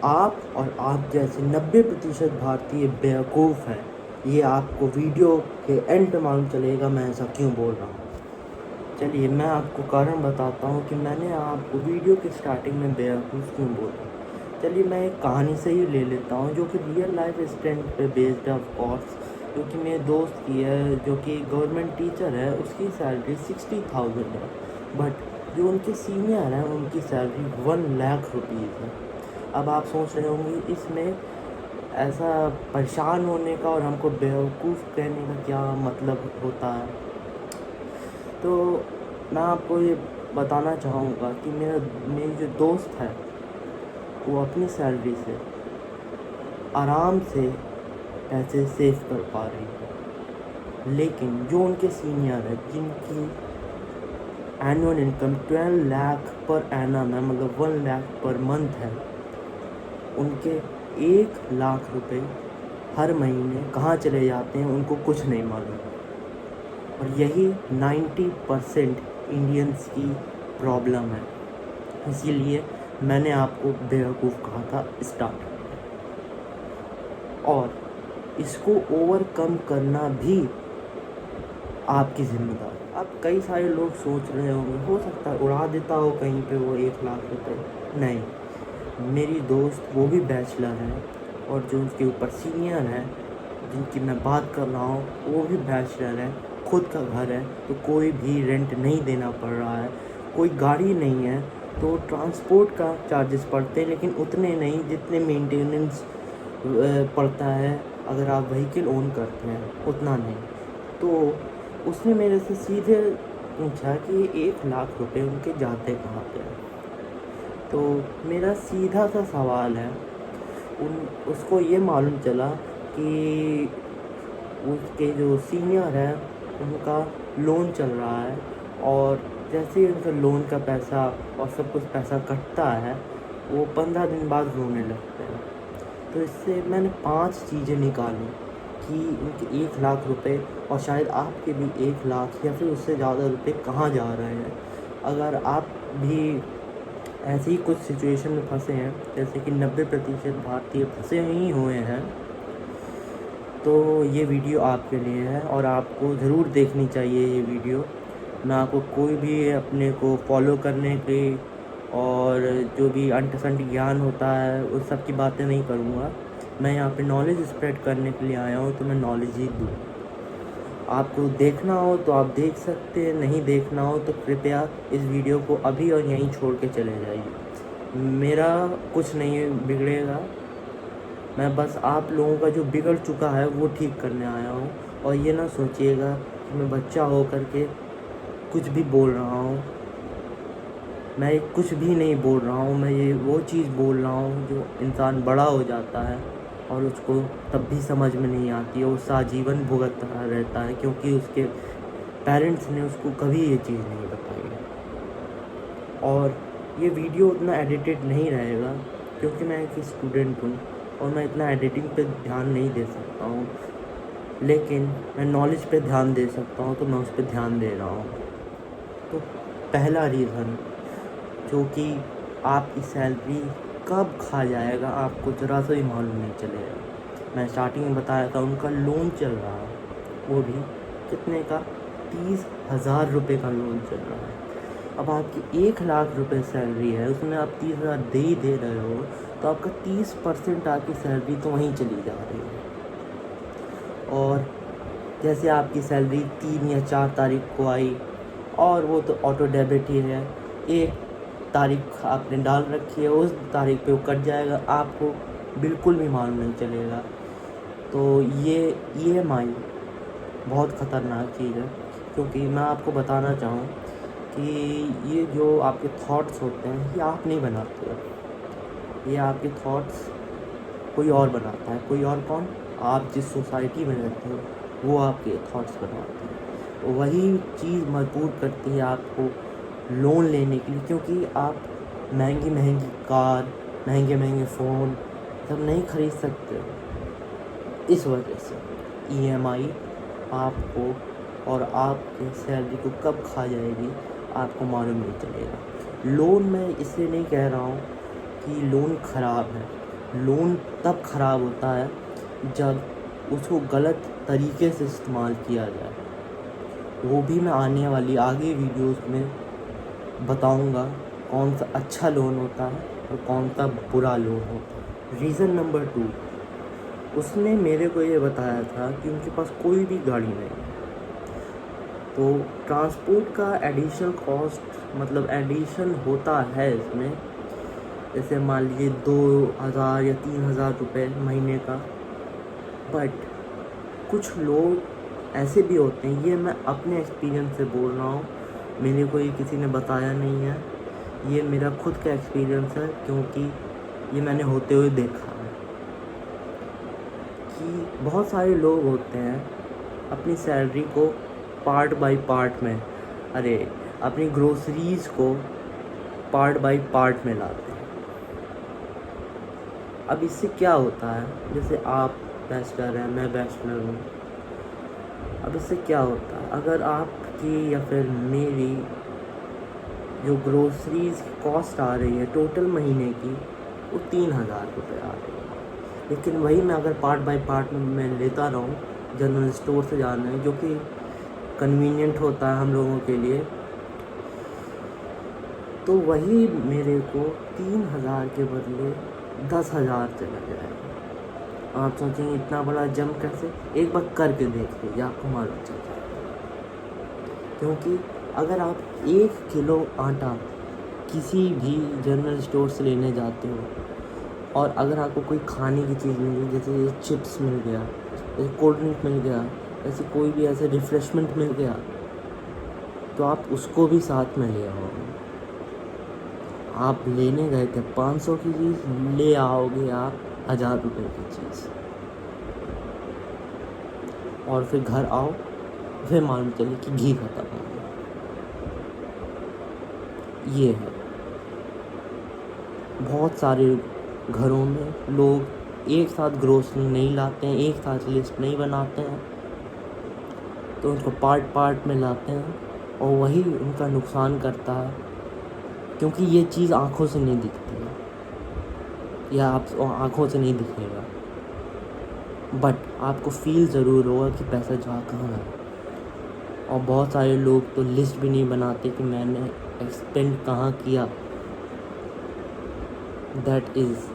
आप और आप जैसे 90% भारतीय बेवकूफ़ हैं। ये आपको वीडियो के एंड पे मालूम चलेगा मैं ऐसा क्यों बोल रहा हूँ। चलिए मैं आपको कारण बताता हूँ कि मैंने आपको वीडियो के स्टार्टिंग में बेवकूफ़ क्यों बोला। चलिए मैं एक कहानी से ही ले लेता हूँ जो कि रियल लाइफ इंसिडेंट पे बेस्ड है ऑफ कोर्स, जो कि मेरे दोस्त की है जो कि गवर्नमेंट टीचर है। उसकी सैलरी 60,000 है, बट जो उनके सीनियर हैं उनकी सैलरी 1 लाख रुपीज़ है। अब आप सोच रहे होंगे इसमें ऐसा परेशान होने का और हमको बेवकूफ़ कहने का क्या मतलब होता है। तो मैं आपको ये बताना चाहूँगा कि मेरी जो दोस्त है वो अपनी सैलरी से आराम से पैसे सेव कर पा रही है, लेकिन जो उनके सीनियर है जिनकी annual income 12 lakh per annum है, मतलब 1 लाख पर मंथ है, उनके 1 लाख रुपए हर महीने कहाँ चले जाते हैं उनको कुछ नहीं मालूम। और यही 90% इंडियंस की प्रॉब्लम है। इसीलिए मैंने आपको बेवकूफ़ कहा था स्टार्ट में, और इसको ओवरकम करना भी आपकी ज़िम्मेदारी। अब कई सारे लोग सोच रहे होंगे हो सकता है उड़ा देता हो कहीं पे वो 1 लाख रुपए। नहीं, मेरी दोस्त वो भी बैचलर है, और जो उसके ऊपर सीनियर है जिनकी मैं बात कर रहा हूँ वो भी बैचलर है, खुद का घर है तो कोई भी रेंट नहीं देना पड़ रहा है, कोई गाड़ी नहीं है तो ट्रांसपोर्ट का चार्जेस पड़ते हैं लेकिन उतने नहीं जितने मेंटेनेंस पड़ता है अगर आप व्हीकल ओन करते हैं, उतना नहीं। तो उसने मेरे से सीधे पूछा कि 1 लाख रुपए उनके जाते कहाँ पे हैं। तो मेरा सीधा सा सवाल है, उसको ये मालूम चला कि उसके जो सीनियर है उनका लोन चल रहा है, और जैसे ही उनका लोन का पैसा और सब कुछ पैसा कटता है वो 15 दिन बाद रोने लगते हैं। तो इससे मैंने 5 चीज़ें निकाली कि उनके 1 लाख रुपए और शायद आपके भी 1 लाख या फिर उससे ज़्यादा रुपए कहाँ जा रहे हैं। अगर आप भी ऐसे ही कुछ सिचुएशन में फंसे हैं जैसे कि 90% भारतीय फंसे ही हुए हैं, तो ये वीडियो आपके लिए है और आपको ज़रूर देखनी चाहिए ये वीडियो। मैं आपको कोई भी अपने को फॉलो करने के और जो भी अंट-शंट ज्ञान होता है उस सब की बातें नहीं करूँगा। मैं यहाँ पे नॉलेज स्प्रेड करने के लिए आया हूँ, तो मैं नॉलेज ही दूँ। आपको देखना हो तो आप देख सकते हैं, नहीं देखना हो तो कृपया इस वीडियो को अभी और यहीं छोड़ के चले जाइए। मेरा कुछ नहीं बिगड़ेगा, मैं बस आप लोगों का जो बिगड़ चुका है वो ठीक करने आया हूँ। और ये ना सोचिएगा कि मैं बच्चा हो कर के कुछ भी बोल रहा हूँ। मैं कुछ भी नहीं बोल रहा हूँ, मैं ये वो चीज़ बोल रहा हूँ जो इंसान बड़ा हो जाता है और उसको तब भी समझ में नहीं आती है, वो आजीवन भुगतता रहता है क्योंकि उसके पेरेंट्स ने उसको कभी ये चीज़ नहीं बताई है। और ये वीडियो उतना एडिटेड नहीं रहेगा क्योंकि मैं एक स्टूडेंट हूँ और मैं इतना एडिटिंग पे ध्यान नहीं दे सकता हूँ, लेकिन मैं नॉलेज पे ध्यान दे सकता हूँ तो मैं उस पर ध्यान दे रहा हूँ। तो पहला रीज़न जो कि आपकी सैलरी कब खा जाएगा आपको ज़रा सा भी मालूम नहीं चलेगा। मैं स्टार्टिंग में बताया था उनका लोन चल रहा है, वो भी कितने का, 30,000 रुपये का लोन चल रहा है। अब आपकी 1 लाख रुपये सैलरी है, उसमें आप 30,000 दे ही दे रहे हो, तो आपका 30% आपकी सैलरी तो वहीं चली जा रही है। और जैसे आपकी सैलरी 3 या 4 तारीख को आई, और वो तो ऑटो डेबिट ही है, 1 तारीख आपने डाल रखी है, उस तारीख पे वो कट जाएगा, आपको बिल्कुल भी मालूम नहीं चलेगा। तो ये EMI बहुत ख़तरनाक चीज़ है, क्योंकि मैं आपको बताना चाहूँ कि ये जो आपके थॉट्स होते हैं ये आप नहीं बनाते हो, ये आपके थॉट्स कोई और बनाता है। कोई और कौन? आप जिस सोसाइटी में रहते हो वो आपके थॉट्स बनाते हैं। वही चीज़ मजबूर करती है आपको लोन लेने के लिए, क्योंकि आप महंगी महंगी कार, महंगे महंगे फ़ोन सब नहीं खरीद सकते। इस वजह से EMI आपको और आपके सैलरी को कब खा जाएगी आपको मालूम नहीं चलेगा। लोन मैं इसलिए नहीं कह रहा हूँ कि लोन ख़राब है, लोन तब ख़राब होता है जब उसको गलत तरीके से इस्तेमाल किया जाए। वो भी मैं आने वाली आगे वीडियोस में बताऊंगा कौन सा अच्छा लोन होता है और कौन सा बुरा लोन होता है। रीज़न नंबर 2, उसने मेरे को ये बताया था कि उनके पास कोई भी गाड़ी नहीं है, तो ट्रांसपोर्ट का एडिशनल कॉस्ट मतलब एडिशन होता है इसमें, जैसे मान लीजिए 2,000 या 3,000 रुपये महीने का। बट कुछ लोग ऐसे भी होते हैं, ये मैं अपने एक्सपीरियंस से बोल रहा हूँ, मेरे को ये किसी ने बताया नहीं है, ये मेरा खुद का एक्सपीरियंस है, क्योंकि ये मैंने होते हुए देखा है कि बहुत सारे लोग होते हैं अपनी सैलरी को पार्ट बाय पार्ट में, अपनी ग्रोसरीज़ को पार्ट बाय पार्ट में लाते हैं। अब इससे क्या होता है, जैसे आप बैचलर हैं, मैं बैचलर हूँ, अब इससे क्या होता है, अगर आपकी या फिर मेरी जो ग्रोसरीज़ की कॉस्ट आ रही है टोटल महीने की, वो 3,000 रुपये आ रही है, लेकिन वही मैं अगर पार्ट बाय पार्ट में मैं लेता रहूँ, जनरल स्टोर से जाना है, जो कि कन्वीनियंट होता है हम लोगों के लिए, तो वही मेरे को 3,000 के बदले 10,000 चला जाएगा। आप सोचेंगे इतना बड़ा जंप कैसे, एक बार करके देख लीजिए, आपको मालूम चल जाएगा। क्योंकि अगर आप 1 किलो आटा किसी भी जनरल स्टोर से लेने जाते हो, और अगर आपको कोई खाने की चीज़ मिल गई, जैसे चिप्स मिल गया, जैसे कोल्ड ड्रिंक मिल गया, ऐसे कोई भी ऐसे रिफ़्रेशमेंट मिल गया, तो आप उसको भी साथ में ले आओगे। आप लेने गए थे 500 की चीज़, ले आओगे आप 1,000 रुपये की चीज़, और फिर घर आओ, फिर मालूम चले कि घी खत्म हो गया। ये है, बहुत सारे घरों में लोग एक साथ ग्रोसरी नहीं लाते हैं, एक साथ लिस्ट नहीं बनाते हैं, तो उनको पार्ट पार्ट में लाते हैं, और वही उनका नुकसान करता है, क्योंकि ये चीज़ आँखों से नहीं दिखती है, या आप आँखों से नहीं दिखेगा, बट आपको फील ज़रूर होगा कि पैसा जा कहाँ है। और बहुत सारे लोग तो लिस्ट भी नहीं बनाते कि मैंने एक्सपेंड कहाँ किया। That is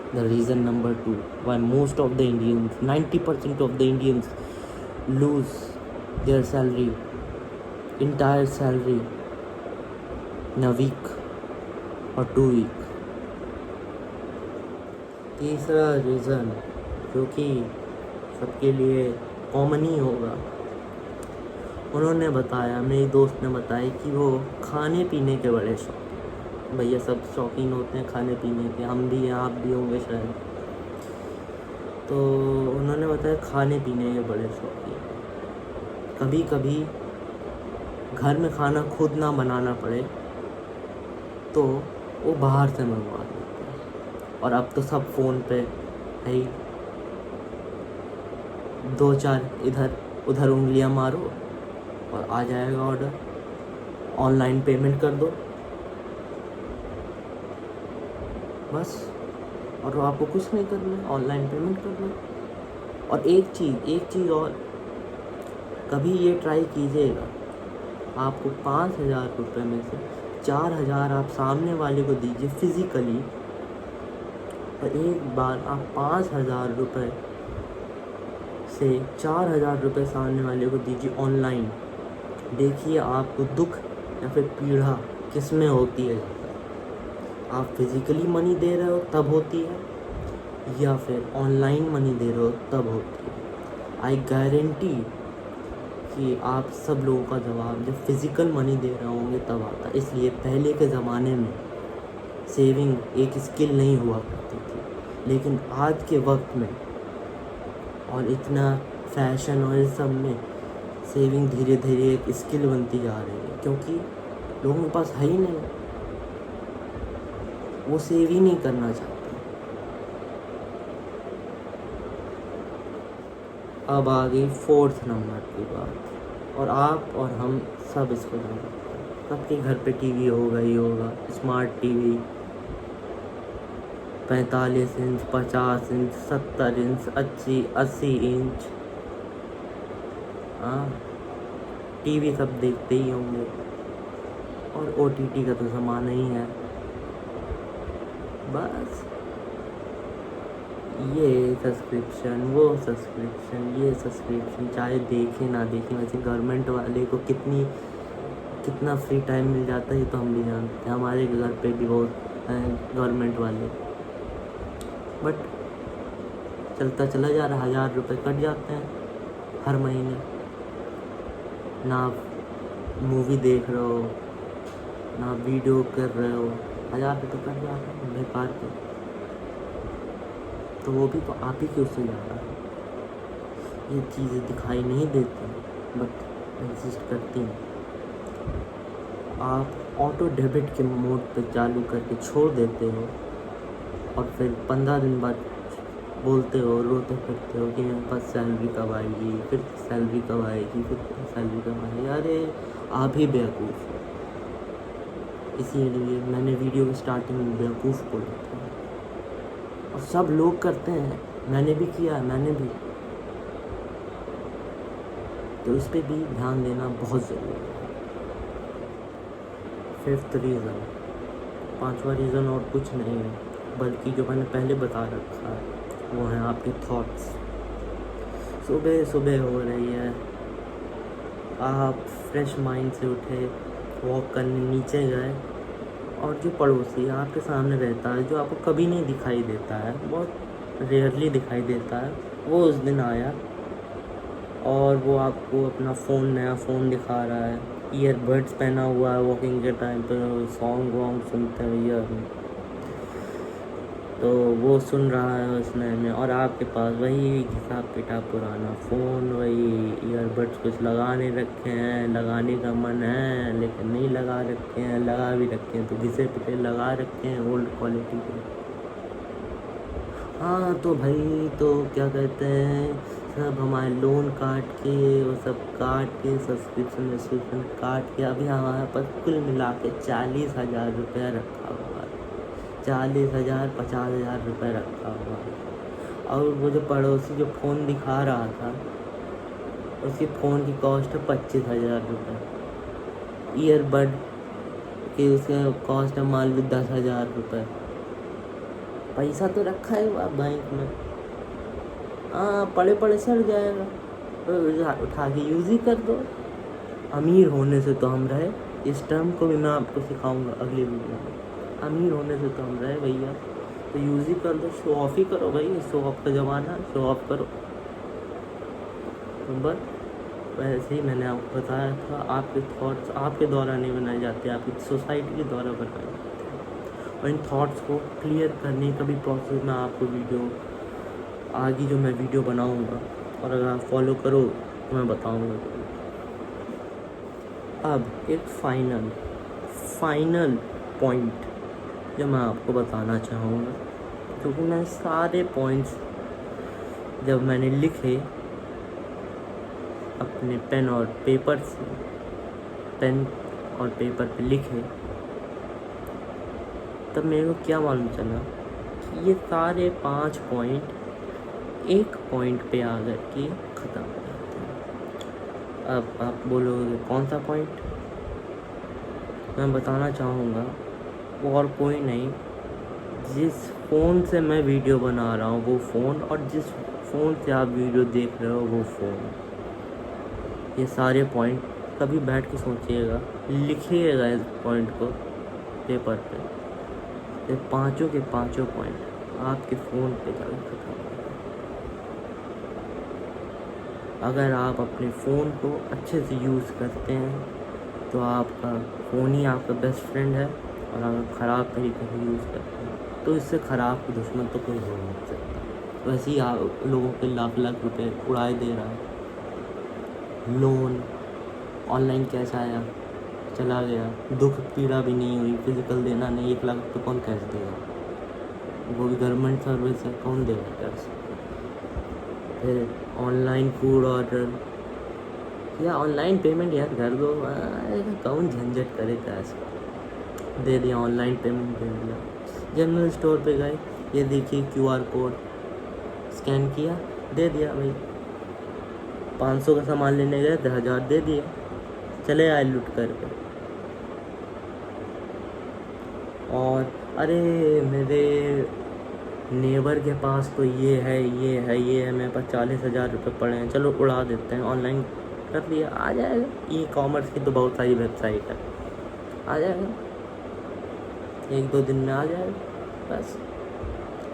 the reason number 2 why most of the Indians, 90% of the Indians lose their salary, entire salary in a week or 2 week. तीसरा रीज़न जो कि सबके लिए कॉमन ही होगा, उन्होंने बताया, मेरी दोस्त ने बताया कि वो खाने पीने के बड़े शौक, भैया सब शौकीन होते हैं खाने पीने के, हम भी हैं, आप भी होंगे शायद, तो उन्होंने बताया खाने पीने के बड़े शौकीन, कभी कभी घर में खाना खुद ना बनाना पड़े तो वो बाहर से मंगवा लेते हैं। और अब तो सब फ़ोन पे है, 2-4 इधर उधर उंगलियां मारो और आ जाएगा ऑर्डर, ऑनलाइन पेमेंट कर दो बस, और आपको कुछ नहीं करना है, ऑनलाइन पेमेंट कर दो। और एक चीज़ और, कभी ये ट्राई कीजिएगा, आपको 5,000 रुपये में से 4,000 आप सामने वाले को दीजिए फिज़िकली, और एक बार आप 5,000 रुपये से 4,000 रुपये सामने वाले को दीजिए ऑनलाइन, देखिए आपको दुख या फिर पीड़ा किस में होती है ज़्यादा, आप फिज़िकली मनी दे रहे हो तब होती है, या फिर ऑनलाइन मनी दे रहे हो तब होती है। आई गारंटी कि आप सब लोगों का जवाब जब फिज़िकल मनी दे रहे होंगे तब आता है। इसलिए पहले के ज़माने में सेविंग एक स्किल नहीं हुआ करती थी, लेकिन आज के वक्त में और इतना फैशन और इस सब में सेविंग धीरे धीरे एक स्किल बनती जा रही है, क्योंकि लोगों के पास है ही नहीं, वो सेव ही नहीं करना चाहते। अब आ गई 4th नंबर की बात, और आप और हम सब इसको जानते हैं, सबके घर पे टीवी होगा ही होगा, smart TV, 45 inch, 50 inch, 70 inch, 80 inch. हाँ, टीवी सब देखते ही होंगे, और OTT का तो ज़माना ही है। बस ये सब्सक्रिप्शन, वो सब्सक्रिप्शन, ये सब्सक्रिप्शन, चाहे देखें ना देखें। वैसे गवर्नमेंट वाले को कितना फ्री टाइम मिल जाता है ये तो हम भी जानते हैं। हमारे घर पे भी बहुत हैं गवर्नमेंट वाले, बट चलता चला जा रहा, 1000 रुपये कट जाते हैं हर महीने। ना आप मूवी देख रहे हो, ना वीडियो कर रहे हो, 1000 रुपये कट जाते हैं बेकार के। तो वो भी तो आप ही के उससे जा रहा है। ये चीज़ें दिखाई नहीं देती, बट एग्जिस्ट करती हैं। आप ऑटो डेबिट के मोड पे चालू करके छोड़ देते हो, और फिर 15 दिन बाद बोलते हो, रोते फिरते हो कि मेरे पास सैलरी कब आएगी, फिर सैलरी कब आएगी, फिर सैलरी कब आएगी। अरे आप ही बेवकूफ़ हो। इसीलिए मैंने वीडियो की स्टार्टिंग में बेवकूफ़ बोला था, और सब लोग करते हैं, मैंने भी किया, मैंने भी। तो इस पर भी ध्यान देना बहुत ज़रूरी है। 5th रीज़न, 5वां रीज़न और कुछ नहीं है, बल्कि जो मैंने पहले बता रखा है, वो हैं आपके थॉट्स। सुबह सुबह हो रही है, आप फ्रेश माइंड से उठे, वॉक करने नीचे गए, और जो पड़ोसी आपके सामने रहता है, जो आपको कभी नहीं दिखाई देता है, बहुत रेयरली दिखाई देता है, वो उस दिन आया और वो आपको अपना नया फ़ोन दिखा रहा है, ईयरबड्स पहना हुआ है, वॉकिंग के टाइम पे सॉन्ग वॉन्ग सुनते हैं भैया, तो वो सुन रहा है उस नए में, और आपके पास वही घिसा पिटा पुराना फ़ोन, वही ईयरबड्स कुछ लगाने रखे हैं, लगाने का मन है लेकिन नहीं लगा रखे हैं, लगा भी रखे हैं तो घिसे पिटे लगा रखे हैं, ओल्ड क्वालिटी के। हाँ तो भाई, तो क्या कहते हैं, सब हमारे लोन काट के, वो सब काट के, सब्सक्रिप्शन काट के, अभी हमारे पास कुल मिला के 40,000 रुपया रखा हुआ है। 40,000, 50,000 रुपये रखा हुआ है। और वो जो पड़ोसी जो फ़ोन दिखा रहा था, उसकी फ़ोन की कॉस्ट है 25,000 रुपये। ईयरबड की उसका कॉस्ट है मान लो 10,000 रुपये। पैसा तो रखा है हुआ बैंक में, हाँ पड़े पड़े सड़ जाएगा, तो उठा के यूज़ ही कर दो। अमीर होने से तो हम रहे, इस टर्म को भी मैं आपको सिखाऊंगा अगली वीडियो में। अमीर होने से तो हम रहे भैया, तो यूज़ ही कर दो, शो ऑफ ही करो भाई, शो ऑफ का ज़माना है, शो ऑफ करो। तो बस वैसे ही मैंने आपको बताया था, आपके थॉट्स आपके द्वारा नहीं बनाए जाते, आपकी सोसाइटी के द्वारा बनाए जाते हैं। और इन थॉट्स को क्लियर करने का भी प्रोसेस मैं आपको वीडियो आगे जो मैं वीडियो बनाऊंगा, और अगर आप फॉलो करो तो मैं बताऊंगा। अब एक फाइनल पॉइंट जो मैं आपको बताना चाहूँगा, क्योंकि मैं सारे पॉइंट्स जब मैंने लिखे अपने पेन और पेपर पे लिखे, तब मेरे को क्या मालूम चला कि ये सारे 5 पॉइंट एक पॉइंट पे आ गए कि ख़त्म हो जाते हैं। अब आप बोलोगे कौन सा पॉइंट? मैं बताना चाहूँगा वो और कोई नहीं, जिस फ़ोन से मैं वीडियो बना रहा हूँ वो फ़ोन, और जिस फ़ोन से आप वीडियो देख रहे हो वो फ़ोन। ये सारे पॉइंट कभी बैठ के सोचिएगा, लिखिएगा इस पॉइंट को पेपर पे। ये पाँचों के पाँचों पॉइंट आपके फ़ोन पे जाकर खत्म हो जाएगा। अगर आप अपने फ़ोन को अच्छे से यूज़ करते हैं तो आपका फ़ोन ही आपका बेस्ट फ्रेंड है, और अगर ख़राब तरीके से यूज़ करते हैं तो इससे ख़राब दुश्मन तो कोई हो नहीं सकता। वैसे ही आप लोगों के लाख लाख रुपए उड़ाए दे रहा है। लोन, ऑनलाइन कैश आया, चला गया, दुख पीड़ा भी नहीं हुई, फिजिकल देना नहीं, 1 लाख रुपये कौन कैश देगा? वो भी गवर्नमेंट सर्विस है, कौन देगा कैश? फिर ऑनलाइन फूड ऑर्डर या ऑनलाइन पेमेंट यार कर दो, कौन झंझट करे कैश का, दे दिया ऑनलाइन पेमेंट दे दिया। जनरल स्टोर पे गए, ये देखिए QR कोड स्कैन किया, दे दिया भाई। 500 का सामान लेने गए थे, 1000 दे दिए, चले आए लूट करके। और अरे मेरे नेबर के पास तो ये है, ये है, ये है, मेरे पास 40,000 रुपये पड़े हैं, चलो उड़ा देते हैं। ऑनलाइन कर दिया, आ जाएगा। ई-कॉमर्स की तो बहुत सारी वेबसाइट है, आ जाएगा, 1-2 दिन में आ जाएगा, बस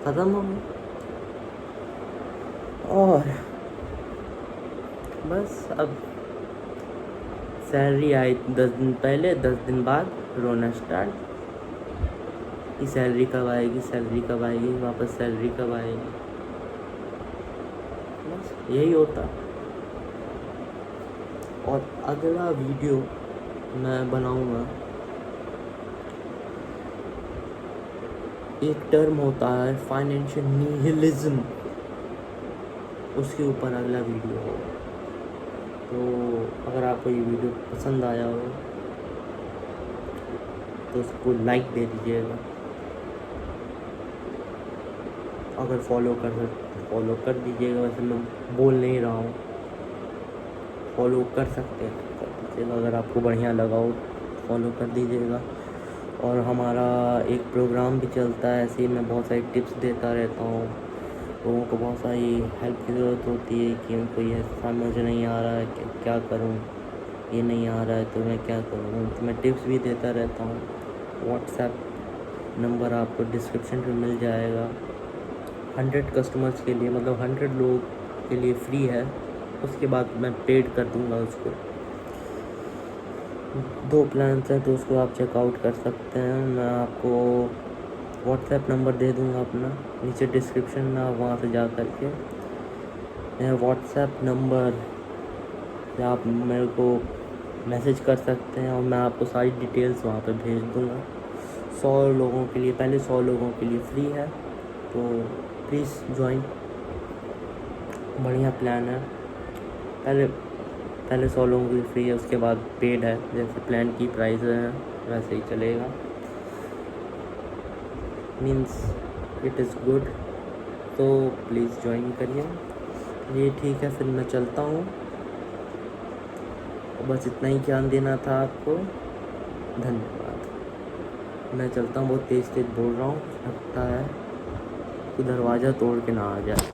ख़त्म हो गया। और बस अब सैलरी आई 10 दिन पहले, 10 दिन बाद रोना स्टार्ट कि सैलरी कब आएगी, सैलरी कब आएगी, वापस सैलरी कब आएगी। बस यही होता। और अगला वीडियो मैं बनाऊंगा, एक टर्म होता है फाइनेंशियल निहिलिज्म, उसके ऊपर अगला वीडियो होगा। तो अगर आपको ये वीडियो पसंद आया हो तो उसको लाइक दे दीजिएगा। अगर फॉलो कर दीजिएगा। वैसे मैं बोल नहीं रहा हूँ, फॉलो कर सकते हैं तो कर दीजिएगा। अगर आपको बढ़िया लगा हो फॉलो कर दीजिएगा। और हमारा एक प्रोग्राम भी चलता है, ऐसे ही मैं बहुत सारी टिप्स देता रहता हूँ। लोगों को बहुत सारी हेल्प की ज़रूरत होती है कि उनको ये समझ नहीं आ रहा है कि क्या करूँ, ये नहीं आ रहा है तो मैं क्या करूँ, तो मैं टिप्स भी देता रहता हूँ। व्हाट्सएप नंबर आपको डिस्क्रिप्शन में मिल जाएगा। 100 कस्टमर्स के लिए, मतलब 100 लोगों के लिए फ्री है, उसके बाद मैं पेड कर दूँगा उसको। 2 प्लान्स हैं तो उसको आप चेकआउट कर सकते हैं। मैं आपको व्हाट्सएप नंबर दे दूँगा अपना नीचे डिस्क्रिप्शन में, आप वहाँ से जा कर के मेरा व्हाट्सएप नंबर से आप मेरे को मैसेज कर सकते हैं और मैं आपको सारी डिटेल्स वहाँ पे भेज दूँगा। 100 लोगों के लिए, पहले 100 लोगों के लिए फ्री है, तो प्लीज़ ज्वाइन। बढ़िया प्लान है। पहले 100 लोगों के लिए फ्री है, उसके बाद पेड है। जैसे प्लान की प्राइस है वैसे ही चलेगा, मीन्स इट इज़ गुड। तो प्लीज़ ज्वाइन करिए। ये ठीक है, फिर मैं चलता हूँ। बस इतना ही ज्ञान देना था आपको। धन्यवाद। मैं चलता हूँ, बहुत तेज़ बोल रहा हूँ, लगता है कि दरवाज़ा तोड़ के ना आ जाए।